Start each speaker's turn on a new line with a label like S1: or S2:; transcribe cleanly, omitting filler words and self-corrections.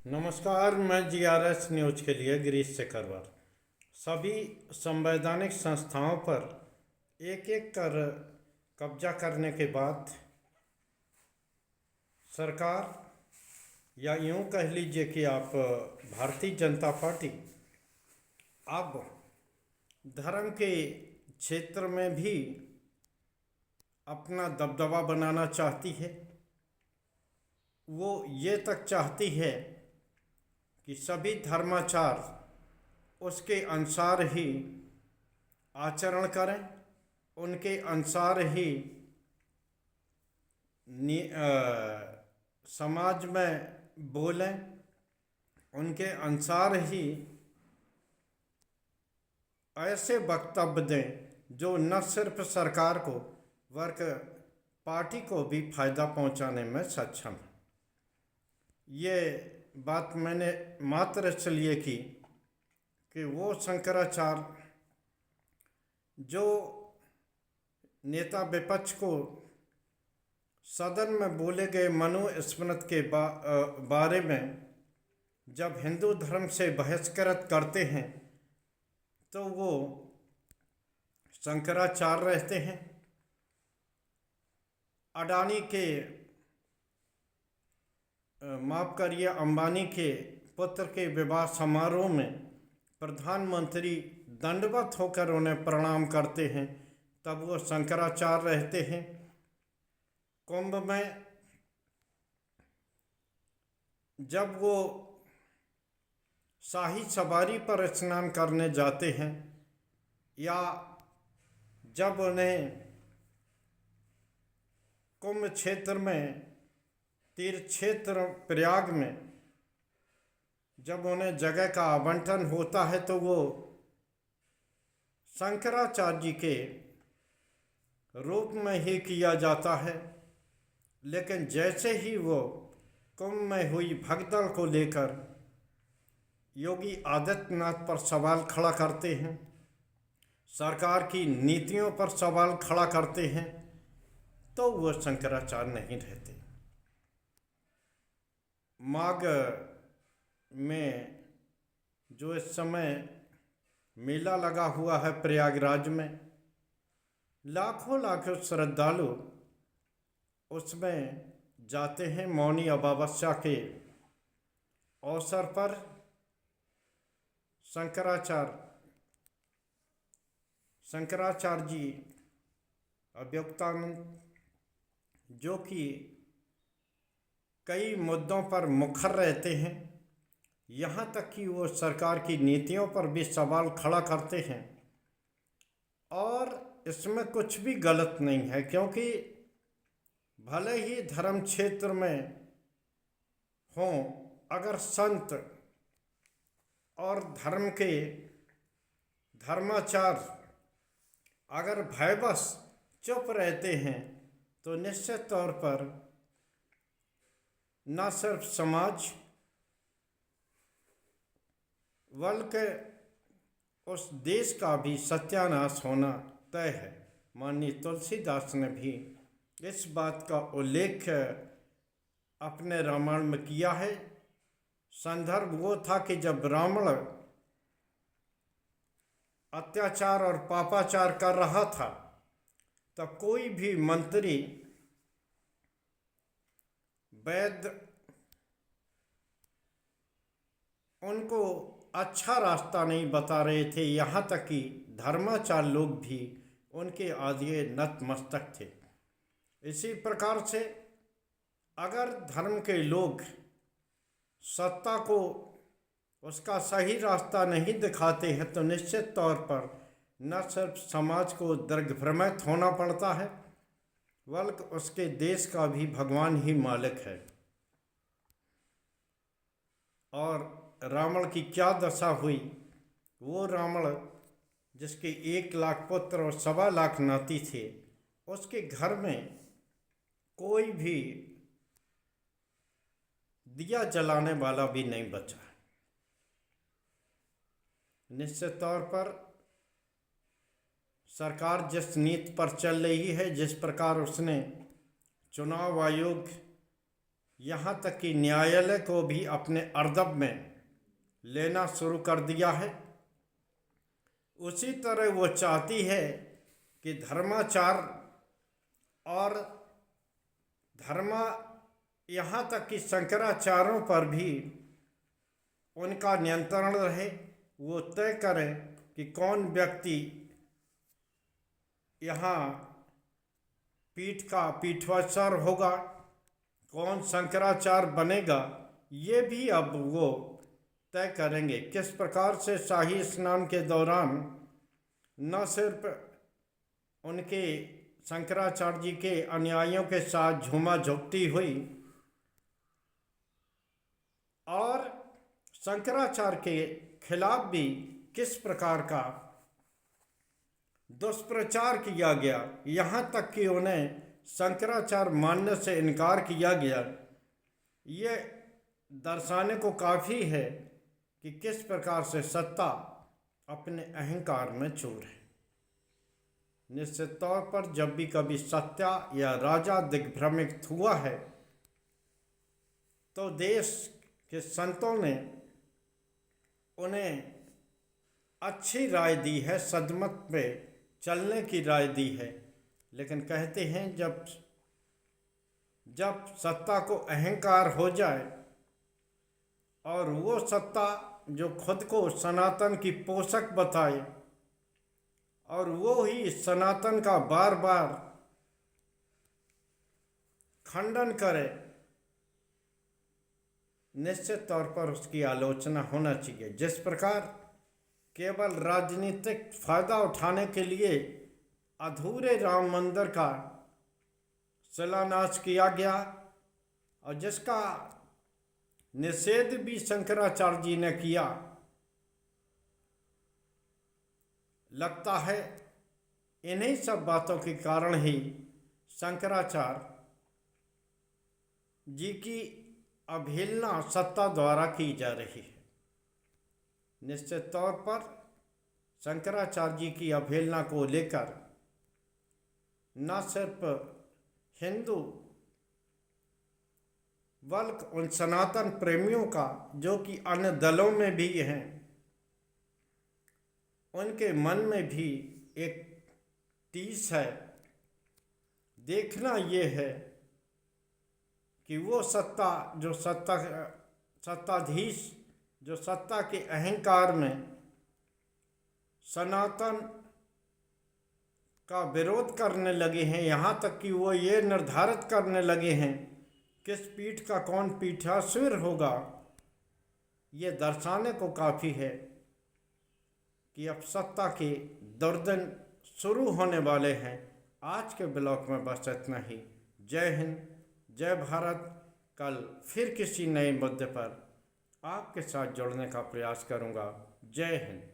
S1: नमस्कार। मैं GRS news के लिए गिरीश शेखरवार। सभी संवैधानिक संस्थाओं पर एक एक कर कब्जा करने के बाद सरकार, या यूं कह लीजिए कि आप भारतीय जनता पार्टी अब धर्म के क्षेत्र में भी अपना दबदबा बनाना चाहती है। वो ये तक चाहती है कि सभी धर्माचार उसके अनुसार ही आचरण करें, उनके अनुसार ही समाज में बोलें, उनके अनुसार ही ऐसे वक्तव्य दें जो न सिर्फ सरकार को बल्कि पार्टी को भी फायदा पहुंचाने में सक्षम है। ये बात मैंने मात्र इसलिए की कि वो शंकराचार्य जो नेता विपक्ष को सदन में बोले गए मनुस्मृति के बारे में जब हिंदू धर्म से बहिष्कृत करते हैं तो वो शंकराचार्य रहते हैं। अडानी के माफ करिए अंबानी के पुत्र के विवाह समारोह में प्रधानमंत्री दंडवत होकर उन्हें प्रणाम करते हैं, तब वो शंकराचार्य रहते हैं। कुंभ में जब वो शाही सवारी पर स्नान करने जाते हैं या जब उन्हें कुंभ क्षेत्र में तीर्थ क्षेत्र प्रयाग में जब उन्हें जगह का आवंटन होता है तो वो शंकराचार्य जी के रूप में ही किया जाता है। लेकिन जैसे ही वो कुंभ में हुई भगदड़ को लेकर योगी आदित्यनाथ पर सवाल खड़ा करते हैं, सरकार की नीतियों पर सवाल खड़ा करते हैं, तो वो शंकराचार्य नहीं रहते। माघ में जो इस समय मेला लगा हुआ है प्रयागराज में, लाखों लाखों श्रद्धालु उसमें जाते हैं। मौनी अमावस्या के अवसर पर शंकराचार्य जी अव्यक्तानंद, जो कि कई मुद्दों पर मुखर रहते हैं, यहाँ तक कि वो सरकार की नीतियों पर भी सवाल खड़ा करते हैं। और इसमें कुछ भी गलत नहीं है, क्योंकि भले ही धर्म क्षेत्र में हों, अगर संत और धर्म के धर्माचार अगर भयवश चुप रहते हैं तो निश्चित तौर पर न सिर्फ समाज बल्कि उस देश का भी सत्यानाश होना तय है। माननीय तुलसीदास ने भी इस बात का उल्लेख अपने रामायण में किया है। संदर्भ वो था कि जब रावण अत्याचार और पापाचार कर रहा था, तब कोई भी मंत्री वैद्य उनको अच्छा रास्ता नहीं बता रहे थे। यहाँ तक कि धर्माचार्य लोग भी उनके आगे नतमस्तक थे। इसी प्रकार से अगर धर्म के लोग सत्ता को उसका सही रास्ता नहीं दिखाते हैं तो निश्चित तौर पर न सिर्फ समाज को दिग्भ्रमित होना पड़ता है, बल्कि उसके देश का भी भगवान ही मालिक है। और रावण की क्या दशा हुई, वो रावण जिसके 1 लाख पुत्र और 1.25 लाख नाती थे, उसके घर में कोई भी दिया जलाने वाला भी नहीं बचा। निश्चित तौर पर सरकार जिस नीति पर चल रही है, जिस प्रकार उसने चुनाव आयोग यहाँ तक कि न्यायालय को भी अपने अर्दब में लेना शुरू कर दिया है। उसी तरह वो चाहती है कि धर्माचार और यहाँ तक कि शंकराचार्यों पर भी उनका नियंत्रण रहे। वो तय करें कि कौन व्यक्ति यहाँ पीठ का पीठवाचार्य होगा, कौन शंकराचार्य बनेगा, ये भी अब वो तय करेंगे। किस प्रकार से शाही स्नान के दौरान न सिर्फ उनके शंकराचार्य जी के अनुयायियों के साथ झूमा झोंकती हुई और शंकराचार्य के खिलाफ भी किस प्रकार का दुष्प्रचार किया गया, यहाँ तक कि उन्हें शंकराचार्य मानने से इनकार किया गया। ये दर्शाने को काफ़ी है कि किस प्रकार से सत्ता अपने अहंकार में चूर है। निश्चित तौर पर जब भी कभी सत्ता या राजा दिग्भ्रमित हुआ है तो देश के संतों ने उन्हें अच्छी राय दी है, सदमत पे चलने की राय दी है। लेकिन कहते हैं जब सत्ता को अहंकार हो जाए और वो सत्ता जो खुद को सनातन की पोषक बताए और वो ही सनातन का बार बार खंडन करे, निश्चित तौर पर उसकी आलोचना होना चाहिए। जिस प्रकार केवल राजनीतिक फायदा उठाने के लिए अधूरे राम मंदिर का शिलान्यास किया गया और जिसका निषेध भी शंकराचार्य जी ने किया, लगता है इन्हीं सब बातों के कारण ही शंकराचार्य जी की अवहेलना सत्ता द्वारा की जा रही है। निश्चित तौर पर शंकराचार्य जी की अवहेलना को लेकर न सिर्फ हिंदू बल्कि उन सनातन प्रेमियों का जो कि अन्य दलों में भी हैं, उनके मन में भी एक टीस है। देखना ये है कि वो सत्ताधीश जो सत्ता के अहंकार में सनातन का विरोध करने लगे हैं, यहाँ तक कि वो ये निर्धारित करने लगे हैं किस पीठ का कौन पीठासीन होगा, ये दर्शाने को काफ़ी है कि अब सत्ता के दुर्दिन शुरू होने वाले हैं। आज के ब्लॉग में बस इतना ही। जय हिंद, जय भारत। कल फिर किसी नए मुद्दे पर आपके साथ जुड़ने का प्रयास करूंगा। जय हिंद।